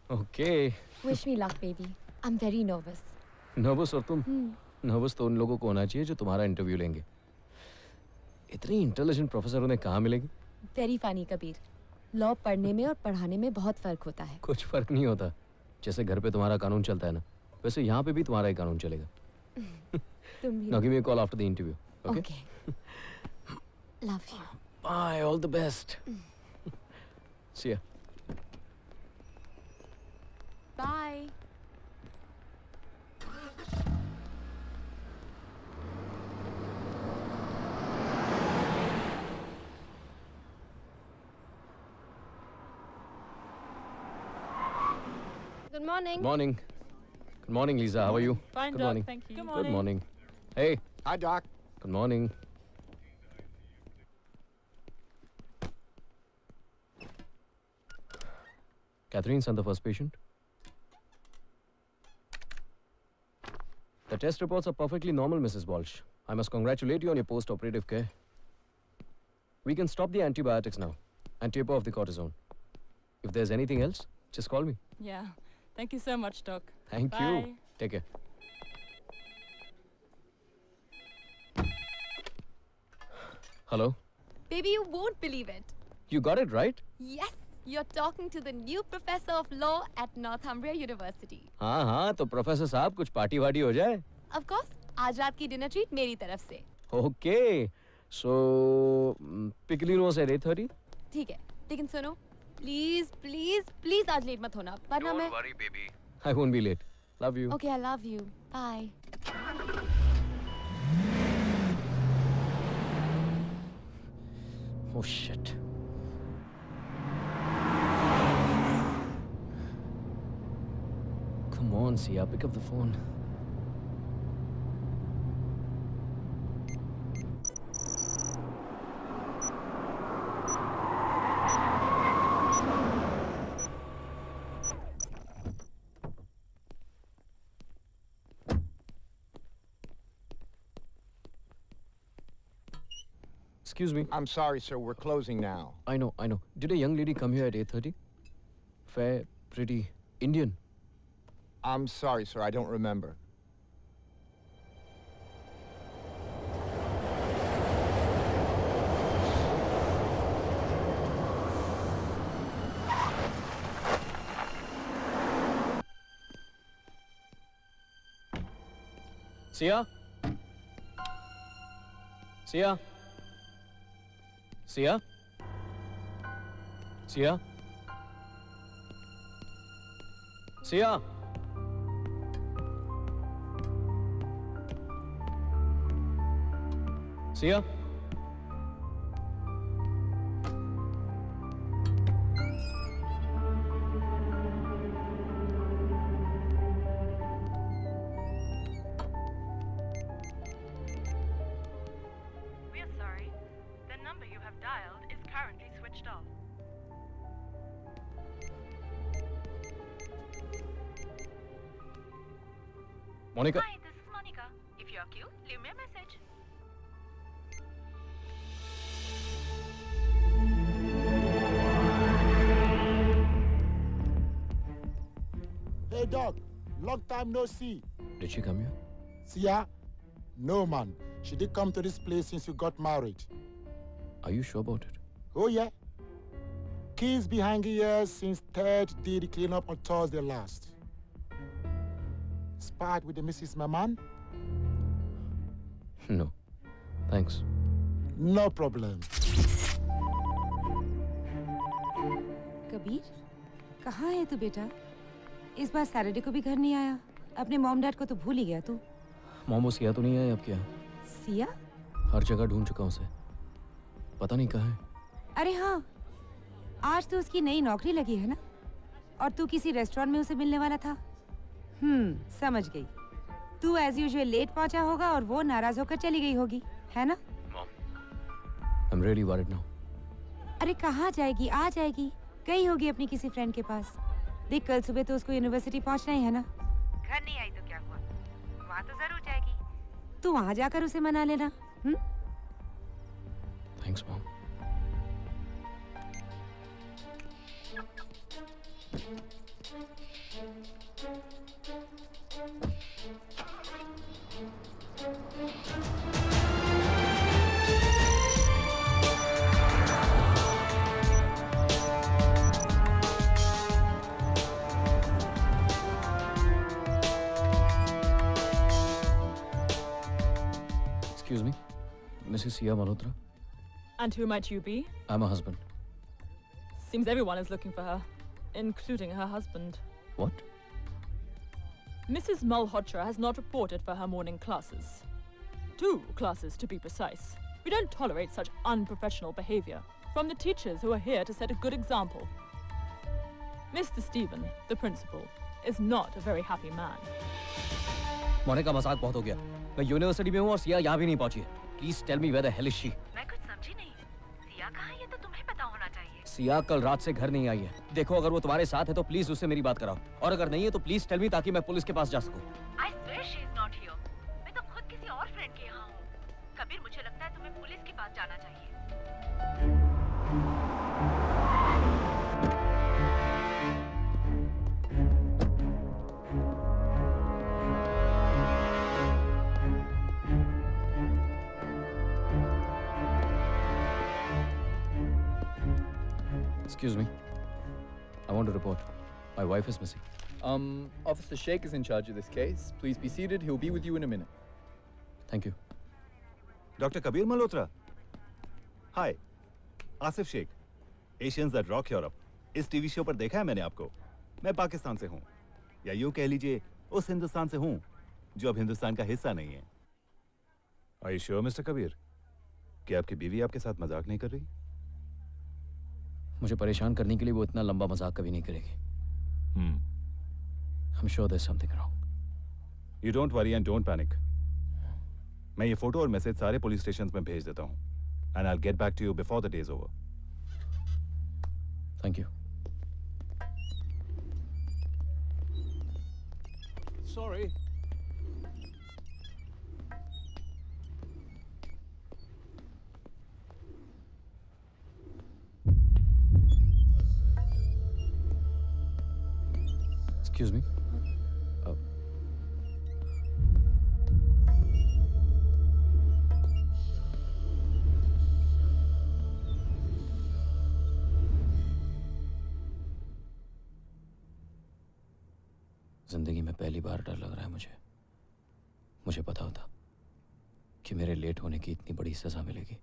Okay. Wish me luck, baby. I'm very nervous. Nervous और तुम? Nervous तो उन लोगों को होना चाहिए जो तुम्हारा इंटरव्यू लेंगे। इतनी इंटेलिजेंट प्रोफेसर उन्हें कहाँ मिलेगी? Very funny, Kabir. लॉ पढ़ने में और पढ़ाने में बहुत फर्क होता है। कुछ फर्क नहीं होता। जैसे घर पे तुम्हारा कानून चलता है ना, वैसे यहाँ पे भी तुम्हारा ही कानून चलेगा। तुम भी। Now give me a call after the interview. Okay? Okay. Love you. Bye. All the best. See ya. Bye. Good morning. Good morning. Good morning, Lisa. How are you? Fine, Good Doc. morning. Thank you. Good morning. Hey. Hi, Doc. Good morning. Catherine, send the first patient. The test reports are perfectly normal, Mrs. Walsh. I must congratulate you on your post-operative care. We can stop the antibiotics now and taper off the cortisone. If there's anything else, just call me. Yeah. Thank you so much, Doc. Thank Bye. you. Take care. Hello? Baby, you won't believe it. You got it right? Yes, you're talking to the new professor of law at Northumbria University. हाँ हाँ तो professor साहब कुछ party वार्टी हो जाए. Of course, आज रात की डिनर ट्रीट मेरी तरफ से. Okay. So Piccolino's at 8:30? ठीक है, लेकिन सुनो, प्लीज प्लीज प्लीज आज लेट मत होना, वरना मैं. Don't worry, baby. I won't be late. Love you. Okay, I love you. Bye. Oh shit. Come on, Sia, pick up the phone. Excuse me. I'm sorry, sir. We're closing now. I know. Did a young lady come here at 8:30? Fair, pretty, Indian. I'm sorry, sir. I don't remember. Sia? Sia? Sia? Sia? Sia? Sia? We're sorry. The number you have dialed is currently switched off. Monica? Hi, this is Monica. If you're cute, leave me a message. Hey, Doc. Long time no see. Did she come here? Sia? No, man. She did come to this place since we got married. Are you sure about it? Oh, yeah. Keys behind here since Ted did the cleanup on Thursday last. Sparred with the Mrs. Maman? No. Thanks. No problem. Kabir, कहाँ है तू बेटा? इस बार Saturday को भी घर नहीं आया। अपने मॉम डैड को तो भूल ही गया तू। मॉम वो सिया तो नहीं है अब क्या? सिया? हर जगह ढूंढ चुका हूँ उसे। पता नहीं कहाँ है। अरे हाँ, आज तो उसकी नई नौकरी लगी है ना? और तू किसी रेस्टोरेंट में उसे मिलने वाला था? समझ गई। तू एज यूजुअल लेट पहुंचा होगा और वो नाराज होकर चली गई होगी, है ना? I'm really worried now. अरे कहाँ जाएगी? आ जाएगी। गई होगी अपनी किसी फ्रेंड के पास। देख कल सुबह तो उसको यूनिवर्सिटी पहुंचना ही है ना? घर नहीं आई तो क्या हुआ? वहाँ तो जरूर जाएगी। तू वहाँ जाकर उसे मना लेना। Thanks, Mom. Excuse me, Mrs. Sia Malhotra. And who might you be? I'm her husband. Seems everyone is looking for her, including her husband. What? Mrs. Malhotra has not reported for her morning classes. 2 classes, to be precise. We don't tolerate such unprofessional behavior from the teachers who are here to set a good example. Mr. Stephen, the principal, is not a very happy man. मोने का मजाक बहुत हो गया। मैं university में हूँ और सिया यहाँ भी नहीं पहुँची है। Please tell me where the hell is she? मैं कुछ समझी नहीं। सिया कहाँ है ये तो तुम्हें पता होना चाहिए। सिया कल रात से घर नहीं आई है। देखो अगर वो तुम्हारे साथ है तो प्लीज उससे मेरी बात कराओ और अगर नहीं है तो प्लीज टेल मी ताकि मैं पुलिस के पास जा सकूं। I swear she is not here. मैं तो खुद किसी और फ्रेंड के यहाँ हूँ। कबीर मुझे लगता है तुम्हें पुलिस के पास जाना चाहिए। Excuse me. I want to report. My wife is missing. Officer Sheikh is in charge of this case. Please be seated. He'll be with you in a minute. Thank you. Dr. Kabir Malhotra. Hi. Asif Sheikh, Asians that rock Europe. इस TV show पर देखा है मैंने आपको। मैं पाकिस्तान से हूँ, या यूं कह लीजिए उस हिंदुस्तान से हूँ जो अब हिंदुस्तान का हिस्सा नहीं है। Are you sure, Mr. Kabir, कि आपकी बीवी आपके साथ मजाक नहीं कर रही? मुझे परेशान करने के लिए वो इतना लंबा मजाक कभी नहीं करेगी। I'm sure there's something wrong. You don't worry and don't panic. मैं ये फोटो और मैसेज सारे पुलिस स्टेशंस में भेज देता हूँ। And I'll get back to you before the day's over. Thank you. Sorry. Excuse me. जिंदगी में पहली बार डर लग रहा है मुझे। मुझे पता होता कि मेरे लेट होने की इतनी बड़ी सजा मिलेगी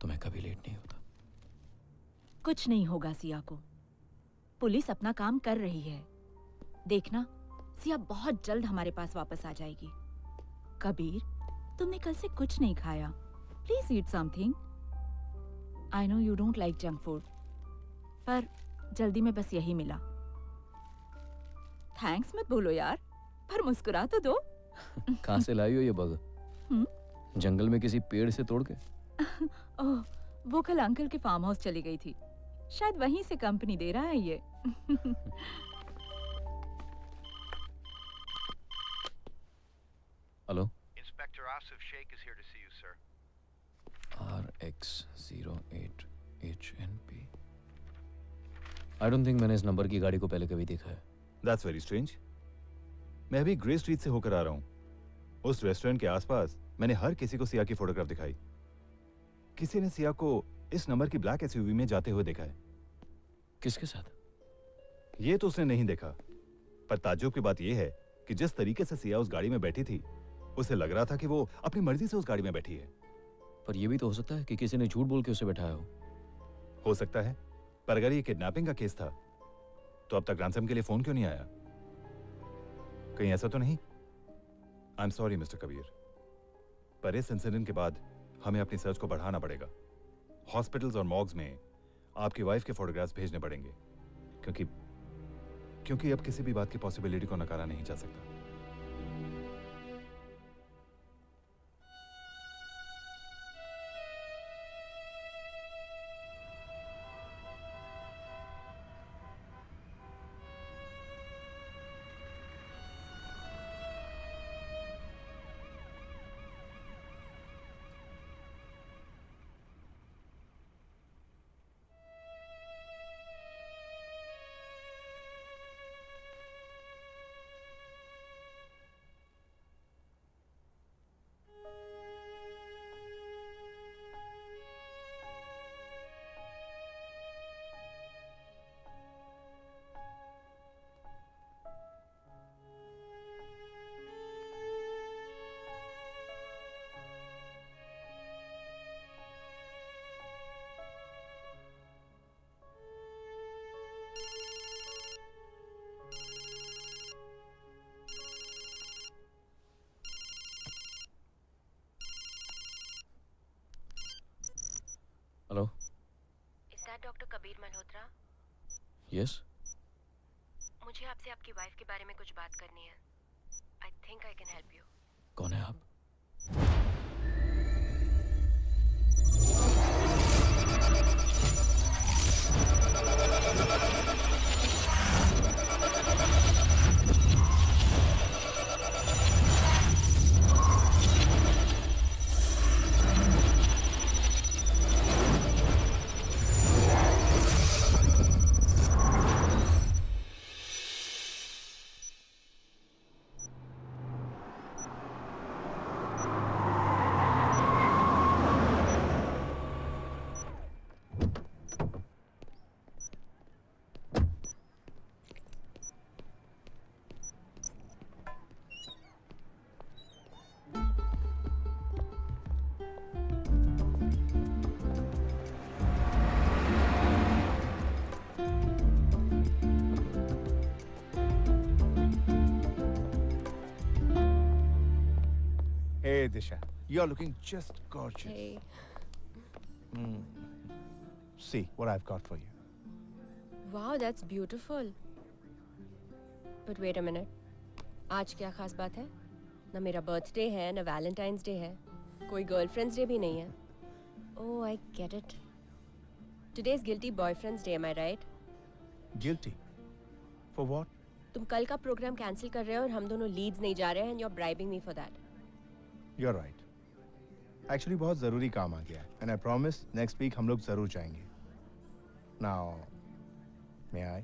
तो मैं कभी लेट नहीं होता। कुछ नहीं होगा सिया को। पुलिस अपना काम कर रही है। देखना, सिया बहुत जल्द हमारे पास वापस आ जाएगी। कबीर, तुमने कल से कुछ नहीं खाया। Please eat something. I know you don't like junk food, पर जल्दी में बस यही मिला। थैंक्स मत बोलो यार, पर मुस्कुरा तो दो। कहाँ से लाई हो ये बग? जंगल में किसी पेड़ से तोड़ के? ओह, वो कल अंकल के फार्म हाउस चली गई थी। शायद वहीं से कंपनी दे रहा है ये। Hello? Inspector Asif Sheikh is here to see you, sir. RX08HNP. I don't think मैंने इस नंबर की गाड़ी को पहले कभी देखा है। That's very strange. मैं अभी ग्रे स्ट्रीट से होकर आ रहा हूँ। उस रेस्टोरेंट के आसपास मैंने हर किसी को सिया की फोटोग्राफ दिखाई। किसी ने सिया को इस नंबर की ब्लैक एसयूवी में जाते हुए देखा है। किसके साथ? ये तो उसने नहीं देखा, पर ताज्जुब की बात यह है कि जिस तरीके से सिया उस गाड़ी में बैठी थी, उसे लग रहा था कि वो अपनी मर्जी से उस गाड़ी में बैठी है। पर यह भी तो हो सकता है कि किसी ने झूठ बोल के उसे बैठाया हो सकता है, पर अगर ये किडनैपिंग का केस था तो अब तक रैंसम के लिए फोन क्यों नहीं आया? कहीं ऐसा तो नहीं? I am sorry mister Kabir, पर इस इंसिडेंट के बाद हमें अपनी सर्च को बढ़ाना पड़ेगा। हॉस्पिटल्स और मॉर्ग्स में आपकी वाइफ के फोटोग्राफ्स भेजने पड़ेंगे, क्योंकि अब किसी भी बात की पॉसिबिलिटी को नकारा नहीं जा सकता। कबीर मल्होत्रा, Yes? मुझे आपसे आपकी वाइफ के बारे में कुछ बात करनी है. I think I can help you. कौन है आप? Hey, Disha, you're looking just gorgeous. Hey. See what I've got for you. Wow, that's beautiful. But wait a minute. आज क्या खास बात है? ना मेरा बर्थडे है, ना वैलेंटाइंस डे है, कोई गर्लफ्रेंड्स डे भी नहीं है. Oh, I get it. Today's guilty boyfriend's day, am I right? Guilty? For what? तुम कल का प्रोग्राम कैंसिल कर रहे हो और हम दोनों लीड्स नहीं जा रहे हैं and you're bribing me for that. You're right. Actually, बहुत ज़रूरी काम आ गया है. And I promise next week हम लोग ज़रूर जाएंगे. Now, may I?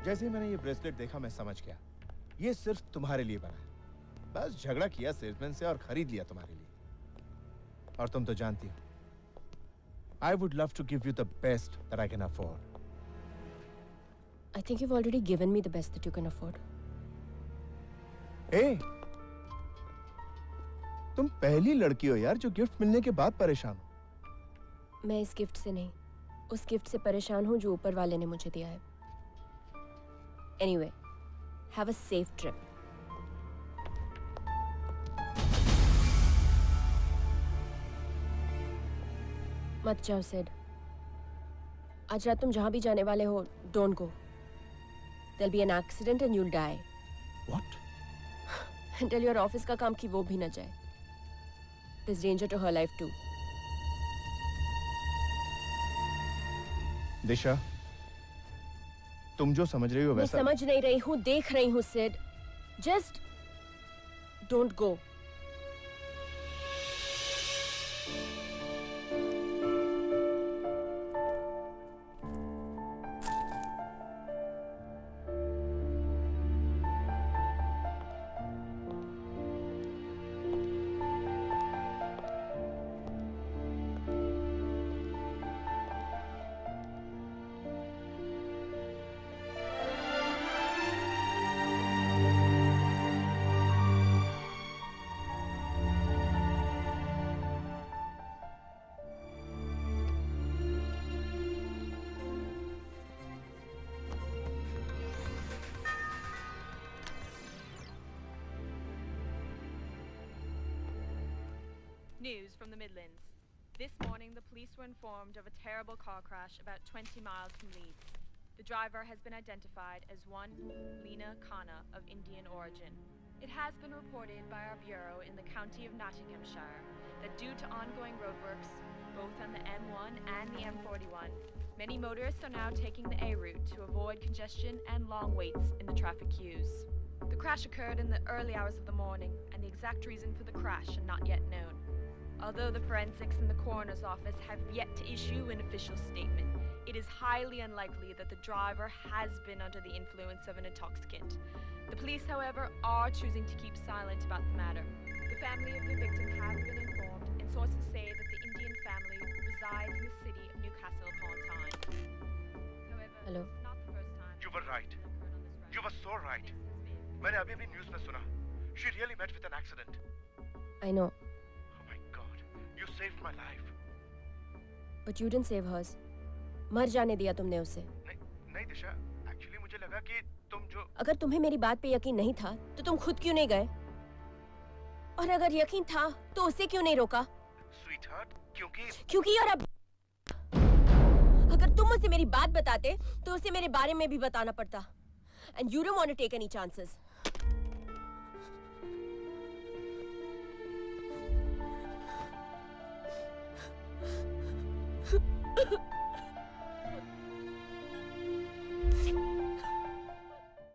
जैसे ही मैंने ये ब्रेसलेट देखा मैं समझ गया ये सिर्फ तुम्हारे लिए बना है. बस झगड़ा किया सेल्समैन से और खरीद लिया तुम्हारे लिए. और तुम तो जानती हो I would love to give you the best that I can afford. I think you've already given me the best that you can afford. Hey, तुम पहली लड़की हो यार जो गिफ्ट मिलने के बाद परेशान हो. मैं इस गिफ्ट से नहीं, उस गिफ्ट से परेशान हूँ जो ऊपर वाले ने मुझे दिया है. Anyway, have a safe trip. मत जाओ सिड. आज रात तुम जहां भी जाने वाले हो, don't go. There'll be an accident and you'll die. What? Until your office का काम की वो भी न जाए. There's danger to her life too. दिशा, तुम जो समझ रही हो वैसा. मैं समझ नहीं रही हूँ, देख रही हूँ Sid. Just don't go. News from the Midlands. This morning, the police were informed of a terrible car crash about 20 miles from Leeds. The driver has been identified as one Lena Khanna of Indian origin. It has been reported by our bureau in the county of Nottinghamshire that due to ongoing roadworks, both on the M1 and the M41, many motorists are now taking the A route to avoid congestion and long waits in the traffic queues. The crash occurred in the early hours of the morning, and the exact reason for the crash are not yet known. Although the forensics and the coroner's office have yet to issue an official statement, it is highly unlikely that the driver has been under the influence of an intoxicant. The police, however, are choosing to keep silent about the matter. The family of the victim have been informed, and sources say that the Indian family resides in the city of Newcastle upon Tyne. However, Hello? this is not the first time You were right. You were so right. मैंने अभी भी news में सुना. She really met with an accident. I know, Oh my God. You saved my life. but you didn't save hers. मर जाने दिया तुमने उसे. नहीं दिशा. Actually मुझे लगा कि तुम जो अगर तुम्हें मेरी बात पे यकीन नहीं था, तो तुम खुद क्यों नहीं गए? और अगर यकीन था, तो उसे क्यों नहीं रोका? Sweetheart, क्योंकि यार अब अगर तुम मुझे मेरी बात बताते, तो उसे मेरे बारे में भी बताना पड़ता. And you don't want to take any chances.